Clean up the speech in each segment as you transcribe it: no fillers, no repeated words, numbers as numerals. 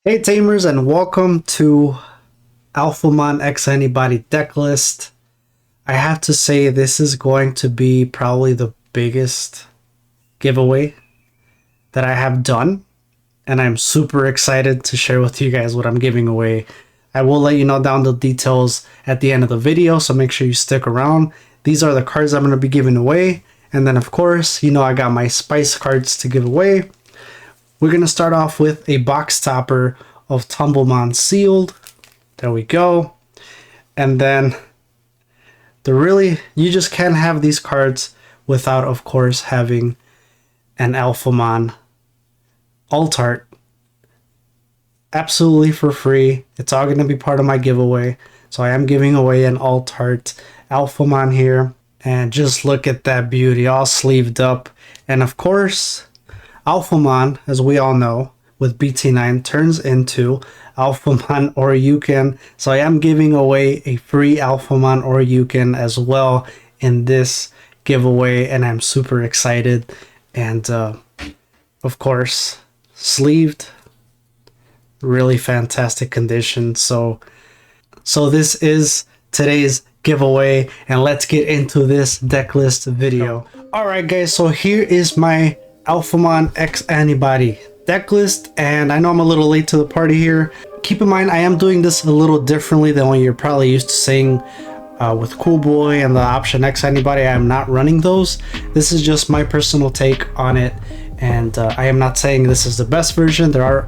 Hey Tamers, and welcome to Alphamon X Anybody Decklist. I have to say this is going to be probably the biggest giveaway that I have done, and I'm super excited to share with you guys what I'm giving away. I will let you know down the details at the end of the video, so make sure you stick around. These are the cards I'm going to be giving away, and then of course, you know I got my spice cards to give away. We're going to start off with a box topper of Tumblemon sealed. There we go. And then you just can't have these cards without, of course, having an Alphamon alt art. Absolutely for free. It's all going to be part of my giveaway. So I am giving away an alt art Alphamon here. And just look at that beauty, all sleeved up. And of course, Alphamon, as we all know, with BT9 turns into Alphamon Ouryuken. So I am giving away a free Alphamon Ouryuken as well in this giveaway, and I'm super excited. And of course, sleeved, really fantastic condition. So this is today's giveaway, and let's get into this decklist video. Alright guys, so here is my Alphamon X Anybody decklist, and I know I'm a little late to the party here. Keep in mind I am doing this a little differently than what you're probably used to seeing with Cool Boy and the option X Anybody. I am not running those. This is just my personal take on it, and I am not saying this is the best version. There are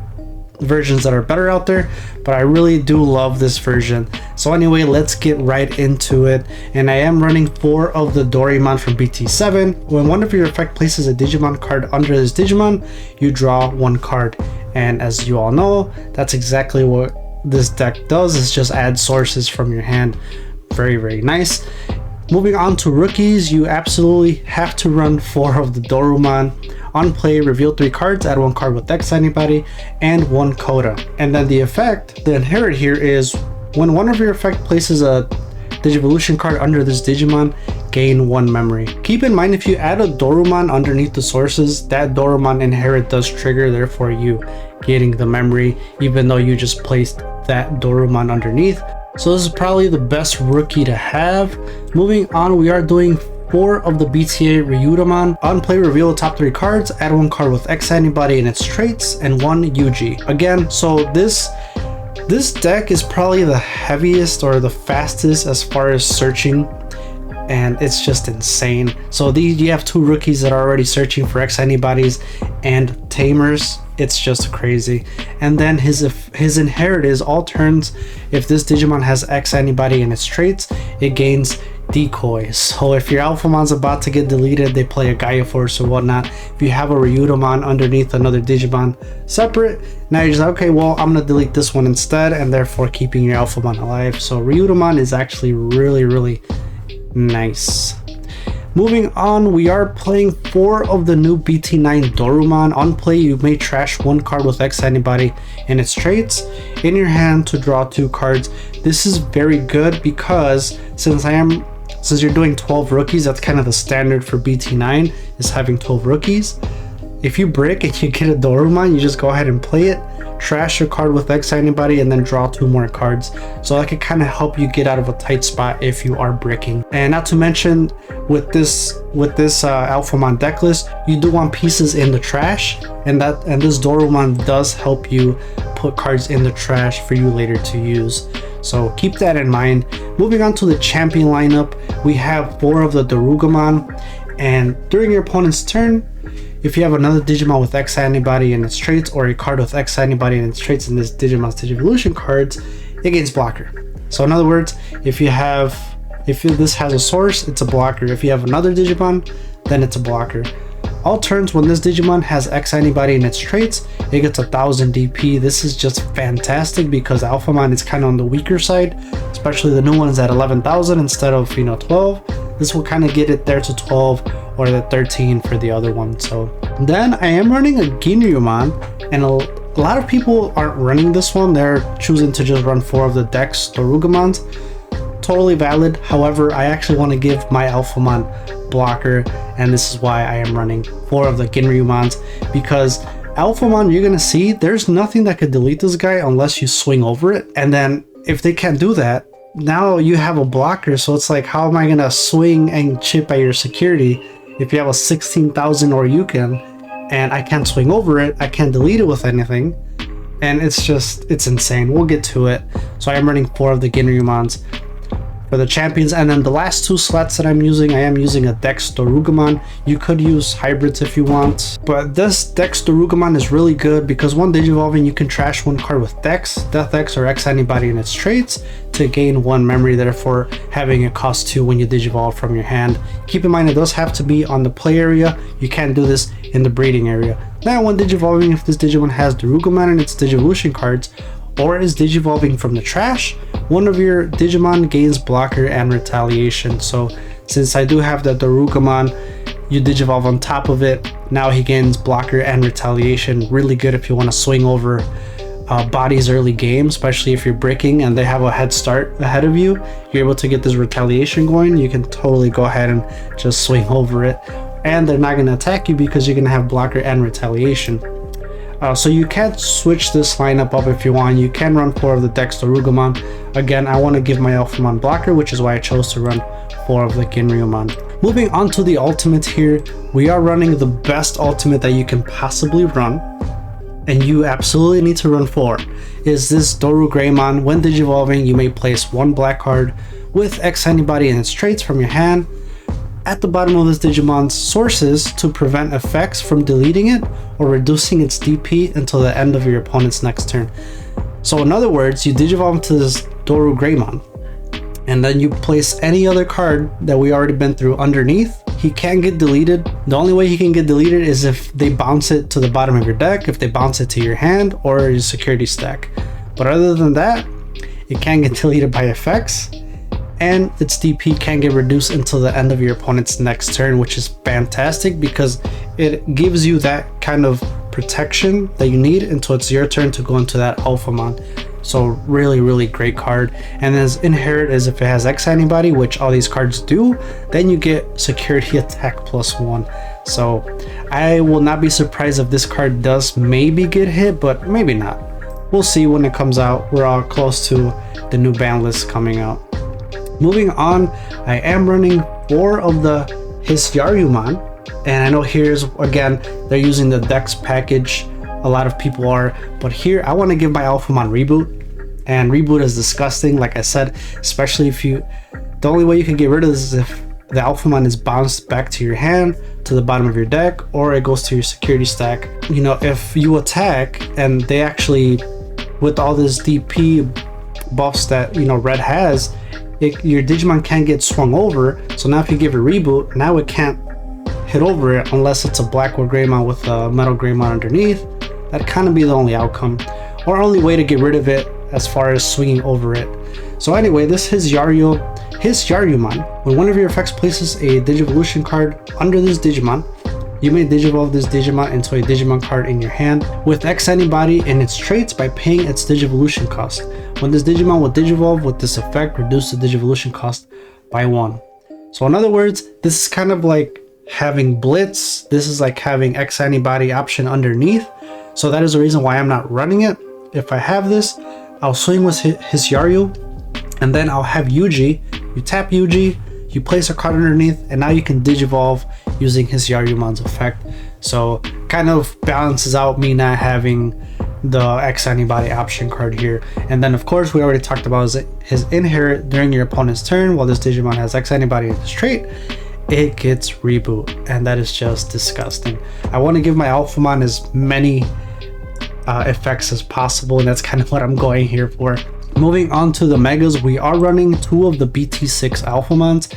versions that are better out there, but I really do love this version. So anyway, let's get right into it. And I am running 4 of the Doraemon from BT7. When one of your effect places a Digimon card under this Digimon, you draw 1 card. And as you all know, that's exactly what this deck does, is just add sources from your hand. Very nice. Moving on to rookies, you absolutely have to run 4 of the Doraemon. On play, reveal 3 cards, add 1 card with X Anybody, and 1 Coda. And then the effect, the inherit here is, when one of your effect places a Digivolution card under this Digimon, gain 1 memory. Keep in mind, if you add a Doraemon underneath the sources, that Doraemon inherit does trigger, therefore you getting the memory, even though you just placed that Doraemon underneath. So this is probably the best rookie to have. Moving on, we are doing 4 of the BT9 Ouryuken. On play, reveal the top 3 cards, add 1 card with X Anybody and its traits, and 1 Yuji. Again, so this deck is probably the heaviest or the fastest as far as searching, and it's just insane. So you have 2 rookies that are already searching for X Anybodies and Tamers. It's just crazy. And then his inherit is all turns, if this Digimon has X Anybody and its traits, it gains decoys. So if your Alphamon's about to get deleted, they play a Gaia Force or whatnot. If you have a Ryudomon underneath another Digimon separate, now you're just like, okay, well, I'm gonna delete this one instead, and therefore keeping your Alphamon alive. So Ryudomon is actually really nice. Moving on, we are playing 4 of the new BT9 Doraemon. On play, you may trash 1 card with X Anybody and its traits in your hand to draw 2 cards. This is very good because since you're doing 12 rookies, that's kind of the standard for BT9, is having 12 rookies. If you brick and you get a Doraemon, you just go ahead and play it, trash your card with X Anybody, and then draw 2 more cards. So that could kind of help you get out of a tight spot if you are bricking. And not to mention, with this Alphamon decklist, you do want pieces in the trash, and this Doraemon does help you put cards in the trash for you later to use. So keep that in mind. Moving on to the champion lineup, we have 4 of the Darugamon, and during your opponent's turn, if you have another Digimon with X Anybody and its traits, or a card with X Anybody and its traits in this Digimon's Digivolution cards, it gains blocker. So in other words, if this has a source, it's a blocker. If you have another Digimon, then it's a blocker. All turns, when this Digimon has X Anybody and its traits, it gets 1000 DP. This is just fantastic because Alphamon is kind of on the weaker side, especially the new ones at 11,000 instead of 12. This will kind of get it there to 12 or the 13 for the other one. So then I am running a Ginryumon, and a lot of people aren't running this one. They're choosing to just run 4 of the Dex Dorugamons. Totally valid. However, I actually want to give my Alphamon blocker, and this is why I am running 4 of the Ginryumons, because Alphamon, you're gonna see there's nothing that could delete this guy unless you swing over it. And then if they can't do that, now you have a blocker. So it's like, how am I gonna swing and chip at your security if you have a 16,000 Ouryuken and I can't swing over it? I can't delete it with anything. And it's insane. We'll get to it. So I am running 4 of the Ginrymons for the champions, and then the last 2 slots that I am using a Dex Dorugamon. You could use hybrids if you want, but this Dex Dorugamon is really good because one Digivolving, you can trash 1 card with Dex, Death X, or X Antibody in its traits to gain 1 memory, therefore having it cost 2 when you Digivolve from your hand. Keep in mind it does have to be on the play area. You can't do this in the breeding area. Now when Digivolving, if this Digimon has Dorugamon in its Digivolution cards, or is Digivolving from the trash, one of your Digimon gains blocker and retaliation. So since I do have the Dorugamon, you Digivolve on top of it. Now he gains blocker and retaliation. Really good if you want to swing over bodies early game, especially if you're breaking and they have a head start ahead of you. You're able to get this retaliation going. You can totally go ahead and just swing over it. And they're not going to attack you because you're going to have blocker and retaliation. So you can switch this lineup up if you want. You can run 4 of the Dex Dorugamon. Again, I want to give my Alphamon blocker, which is why I chose to run 4 of the Ginrymon. Moving on to the ultimate here, we are running the best ultimate that you can possibly run, and you absolutely need to run 4. Is this Dorugraymon. When Digivolving, you may place 1 black card with X Antibody and its traits from your hand at the bottom of this Digimon's sources to prevent effects from deleting it or reducing its DP until the end of your opponent's next turn. So in other words, you Digivolve to this Dorugraymon, and then you place any other card that we already been through underneath. He can't get deleted. The only way he can get deleted is if they bounce it to the bottom of your deck, if they bounce it to your hand or your security stack. But other than that, it can't get deleted by effects, and its DP can get reduced until the end of your opponent's next turn, which is fantastic because it gives you that kind of protection that you need until it's your turn to go into that Alphamon. So really great card. And as inherit is if it has X Antibody, which all these cards do, then you get security attack +1. So I will not be surprised if this card does maybe get hit, but maybe not. We'll see when it comes out. We're all close to the new ban list coming out. Moving on, I am running 4 of the Hisuarumon, and I know here's again they're using the Dex package. A lot of people are, but here I want to give my Alphamon Reboot, and Reboot is disgusting. Like I said, especially if the only way you can get rid of this is if the Alphamon is bounced back to your hand, to the bottom of your deck, or it goes to your security stack. You know, if you attack and they actually, with all this DP buffs that Red has, your Digimon can't get swung over. So now if you give it Reboot, now it can't hit over it unless it's a black or Greymon with a metal Greymon underneath. That'd kind of be the only outcome or only way to get rid of it as far as swinging over it. So anyway, this Hisuarumon, when one of your effects places a Digivolution card under this Digimon, you may Digivolve this Digimon into a Digimon card in your hand with X Antibody in its traits by paying its Digivolution cost. When this Digimon will Digivolve with this effect, reduce the Digivolution cost by 1. So in other words, this is kind of like having Blitz. This is like having X Antibody option underneath. So that is the reason why I'm not running it. If I have this, I'll swing with Hisuarumon, and then I'll have Yuji. You tap Yuji, you place a card underneath, and now you can Digivolve using Hisuarumon's effect. So kind of balances out me not having the X Antibody option card here. And then of course we already talked about his inherit during your opponent's turn. While this Digimon has X Antibody in this trait, it gets Reboot, and that is just disgusting. I want to give my Alphamon as many effects as possible, and that's kind of what I'm going here for. Moving on to the Megas, we are running 2 of the BT6 Alphamons.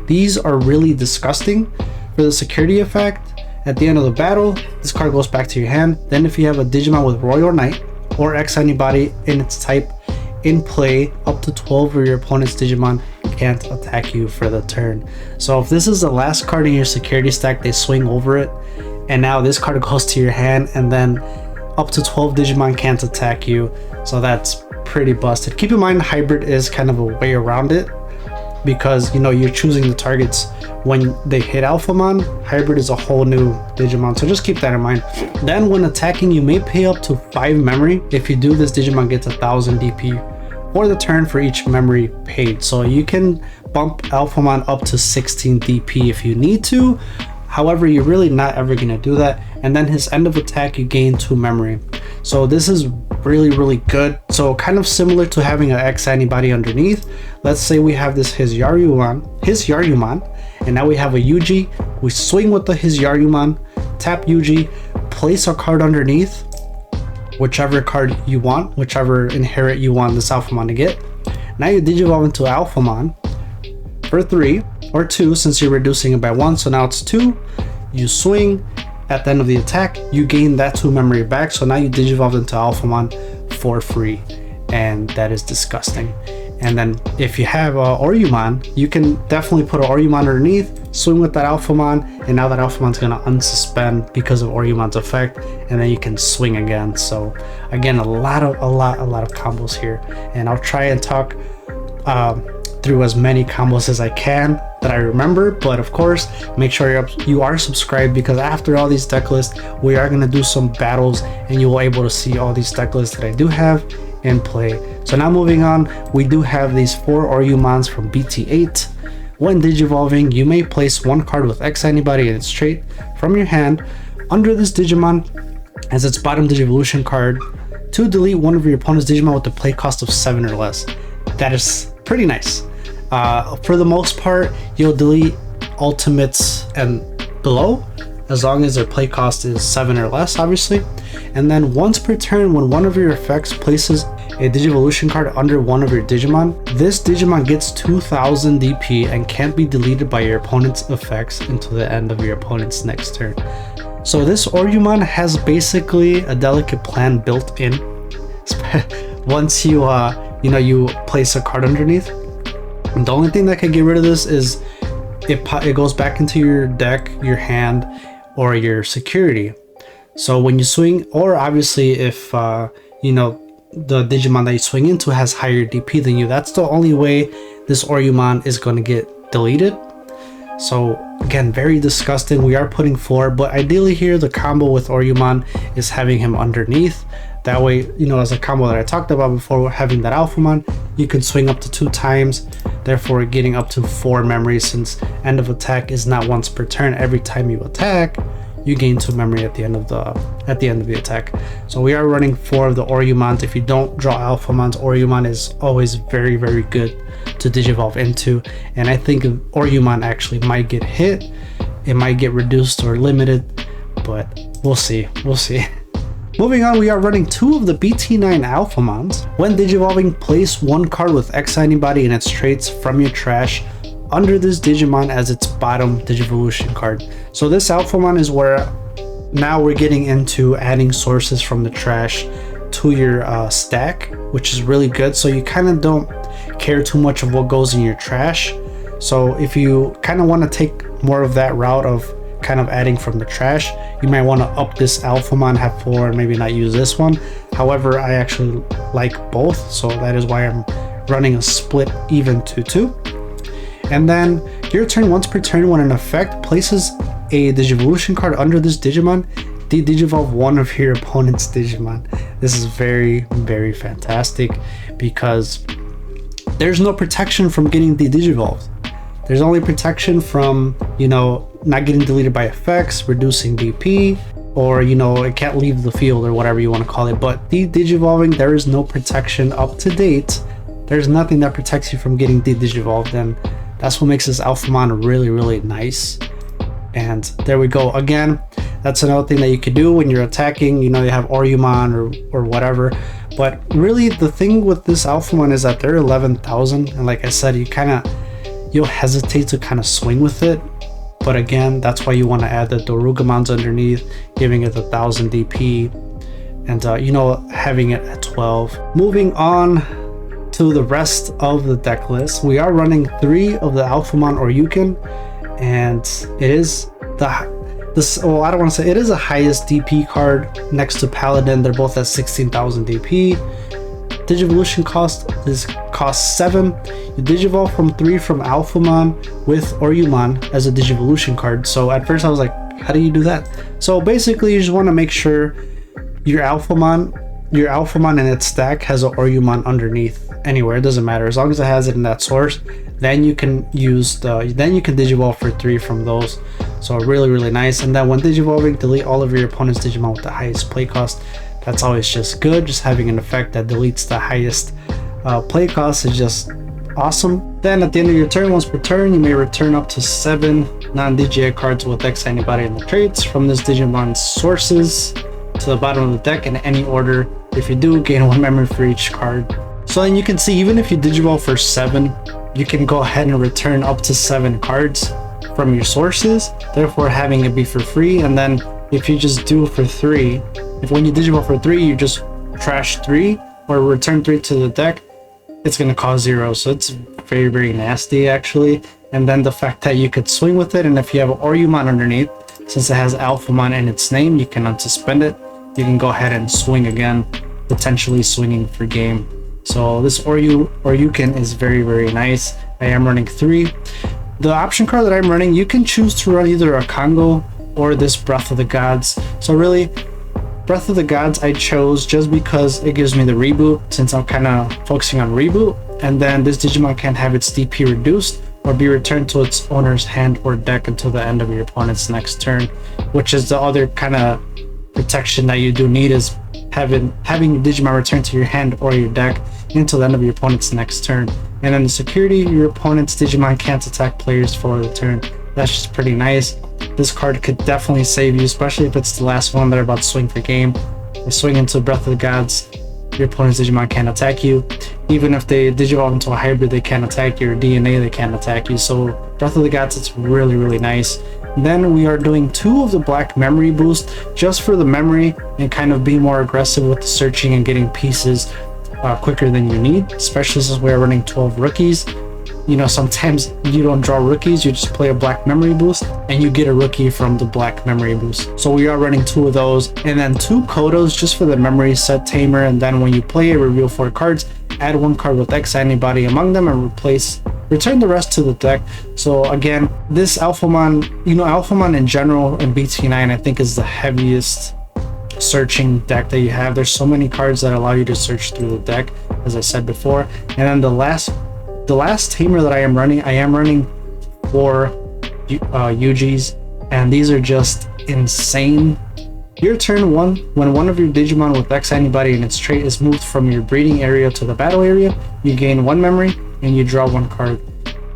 These are really disgusting. For the security effect, at the end of the battle, this card goes back to your hand. Then if you have a Digimon with Roy or Knight or X Antibody in its type in play, up to 12 of your opponent's Digimon can't attack you for the turn. So if this is the last card in your security stack, they swing over it, and now this card goes to your hand, and then up to 12 Digimon can't attack you. So that's pretty busted. Keep in mind, hybrid is kind of a way around it. because you know you're choosing the targets when they hit Alphamon. Hybrid is a whole new Digimon, so just keep that in mind. Then when attacking, you may pay up to 5 memory. If you do, this Digimon gets 1000 DP for the turn for each memory paid. So you can bump Alphamon up to 16 DP if you need to. However, you're really not ever going to do that. And then his end of attack, you gain 2 memory. So this is really good. So kind of similar to having an X antibody underneath. Let's say we have his Yaryumon, and now we have a Yuji. We swing with his Yaryumon, tap Yuji, place a card underneath, whichever card you want, whichever inherit you want this Alphamon to get. Now you digivolve into Alphamon for 3 or 2, since you're reducing it by 1, so now it's 2. You swing. At the end of the attack, you gain that 2 memory back, so now you digivolve into Alphamon for free, and that is disgusting. And then if you have Ouryuken, you can definitely put an Ouryuken underneath, swing with that Alphamon, and now that Alphamon's gonna unsuspend because of Ouryuken's effect, and then you can swing again. So again, a lot of combos here, and I'll try and talk through as many combos as I can that I remember, but of course make sure you are subscribed, because after all these deck lists we are going to do some battles and you will able to see all these deck lists that I do have in play. So now moving on, we do have these 4 Ouryumons from BT8. When digivolving, you may place 1 card with X antibody in its trait from your hand under this Digimon as its bottom Digivolution card to delete one of your opponent's Digimon with a play cost of 7 or less. That is pretty nice. For the most part, you'll delete ultimates and below as long as their play cost is 7 or less, obviously. And then once per turn, when one of your effects places a Digivolution card under one of your Digimon, this Digimon gets 2000 DP and can't be deleted by your opponent's effects until the end of your opponent's next turn. So this Ouryuken has basically a delicate plan built in. Once you you place a card underneath. And the only thing that can get rid of this is it goes back into your deck, your hand, or your security. So when you swing, or obviously if the Digimon that you swing into has higher DP than you, that's the only way this Ouryuken is going to get deleted. So again, very disgusting. We are putting 4, but ideally here the combo with Ouryuken is having him underneath. That way, as a combo that I talked about before, having that Alphamon, you can swing up to 2 times, therefore getting up to 4 memories, since end of attack is not once per turn. Every time you attack, you gain 2 memory at the end of the attack. So we are running 4 of the Ouryuken. If you don't draw Alphamons, Ouryuken is always very good to digivolve into, and I think Ouryuken actually might get hit. It might get reduced or limited, but we'll see. Moving on, we are running 2 of the BT9 Alphamons. When digivolving, place 1 card with X antibody in its traits from your trash under this Digimon as its bottom Digivolution card. So this Alphamon is where now we're getting into adding sources from the trash to your stack, which is really good. So you kind of don't care too much of what goes in your trash. So if you kind of want to take more of that route of kind of adding from the trash, you might want to up this Alphamon, have 4, and maybe not use this one. However, I actually like both, so that is why I'm running a split even 2-2. And then your turn, once per turn, when an effect places a Digivolution card under this Digimon, digivolve one of your opponent's Digimon. This is very fantastic, because there's no protection from getting digivolved. There's only protection from, not getting deleted by effects, reducing DP, or, it can't leave the field, or whatever you want to call it. But digivolving, there is no protection up to date. There's nothing that protects you from getting digivolved, and that's what makes this Alphamon really nice. And there we go. Again, that's another thing that you could do when you're attacking. You have Ouryuken or whatever. But really, the thing with this Alphamon is that they're 11,000, and like I said, you'll hesitate to kind of swing with it. But again, that's why you want to add the Dorugamons underneath, giving it 1,000 DP, and having it at 12. Moving on to the rest of the deck list, we are running 3 of the Alphamon Ouryuken, and it is I don't want to say it is the highest DP card next to Paladin. They're both at 16,000 DP. Digivolution costs 7. You Digivolve from 3 from Alphamon with Ouryuken as a Digivolution card. So at first I was like, how do you do that? So basically you just want to make sure your Alphamon in its stack has an Ouryuken underneath anywhere. It doesn't matter, as long as it has it in that source. Then you can Digivolve for 3 from those. So really nice. And then when Digivolving, delete all of your opponent's Digimon with the highest play cost. That's always just good. Just having an effect that deletes the highest play cost is just awesome. Then at the end of your turn, once per turn, you may return up to 7 non-DGA cards with X antibody in the traits from this Digimon's sources to the bottom of the deck in any order. If you do, gain 1 memory for each card. So then you can see, even if you Digivolve for 7, you can go ahead and return up to 7 cards from your sources, therefore having it be for free. And then if you just do it for 3, if when you Digivolve for 3, you just trash 3 or return 3 to the deck, it's going to cost 0. So it's very nasty actually. And then the fact that you could swing with it, and if you have Ouryuken underneath, since it has Alphamon in its name, you can unsuspend it. You can go ahead and swing again, potentially swinging for game. So this Ouryuken is very nice. I am running 3. The option card that I'm running, you can choose to run either a Congo or this Breath of the Gods. So really, Breath of the Gods I chose just because it gives me the reboot, since I'm kind of focusing on reboot. And then this Digimon can have its DP reduced or be returned to its owner's hand or deck until the end of your opponent's next turn, which is the other kind of protection that you do need, is having your Digimon return to your hand or your deck until the end of your opponent's next turn. And then the security, your opponent's Digimon can't attack players for the turn. That's just pretty nice. This card could definitely save you, especially if it's the last one they're about to swing for game. They swing into Breath of the Gods, your opponent's Digimon can't attack you. Even if they Digivolve into a hybrid, they can't attack you, or DNA, they can't attack you. So Breath of the Gods, it's really nice. Then we are doing 2 of the black memory boost, just for the memory and kind of be more aggressive with the searching and getting pieces quicker than you need, especially since we're running 12 rookies. You know, sometimes you don't draw rookies, you just play a black memory boost and you get a rookie from the black memory boost. So we are running 2 of those, and then 2 Kodos just for the memory set tamer. And then when you play it, reveal 4 cards, add 1 card with X antibody among them, and return the rest to the deck. So again, this Alphamon, you know, Alphamon in general in BT9 I think is the heaviest searching deck that you have. There's so many cards that allow you to search through the deck, as I said before. And then the last tamer that I am running 4 UGs, and these are just insane. Your turn 1, when one of your Digimon with X antibody in its trait is moved from your breeding area to the battle area, you gain 1 memory and you draw 1 card.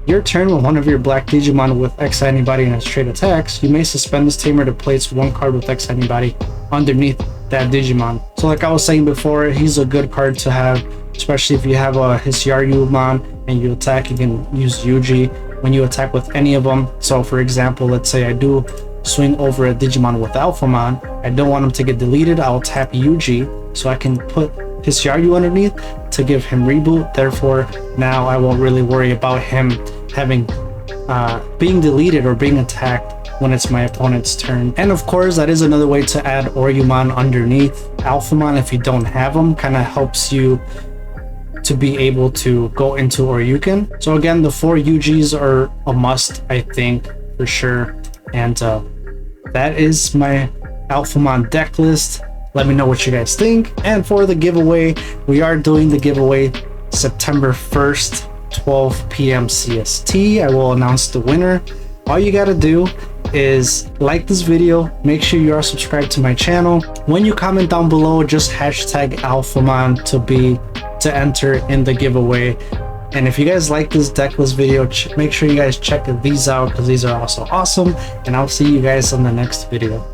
Your turn, when one of your black Digimon with X antibody in its trait attacks, you may suspend this tamer to place 1 card with X antibody underneath that Digimon. So like I was saying before, he's a good card to have, especially if you have a Ouryuken and you attack, you can use UG when you attack with any of them. So for example, let's say I do swing over a Digimon with Alphamon, I don't want him to get deleted, I'll tap UG so I can put Ouryuken underneath to give him reboot. Therefore now I won't really worry about him having being deleted or being attacked when it's my opponent's turn. And of course, that is another way to add Ouryuken underneath Alphamon if you don't have them. Kind of helps you to be able to go into Ouryuken. So again, the 4 UGs are a must, I think, for sure. And that is my Alphamon deck list. Let me know what you guys think. And for the giveaway, we are doing the giveaway September 1st, 12 PM CST. I will announce the winner. All you gotta do is like this video, make sure you are subscribed to my channel. When you comment down below, just hashtag Alphamon to enter in the giveaway. And if you guys like this deck list video, make sure you guys check these out because these are also awesome. And I'll see you guys on the next video.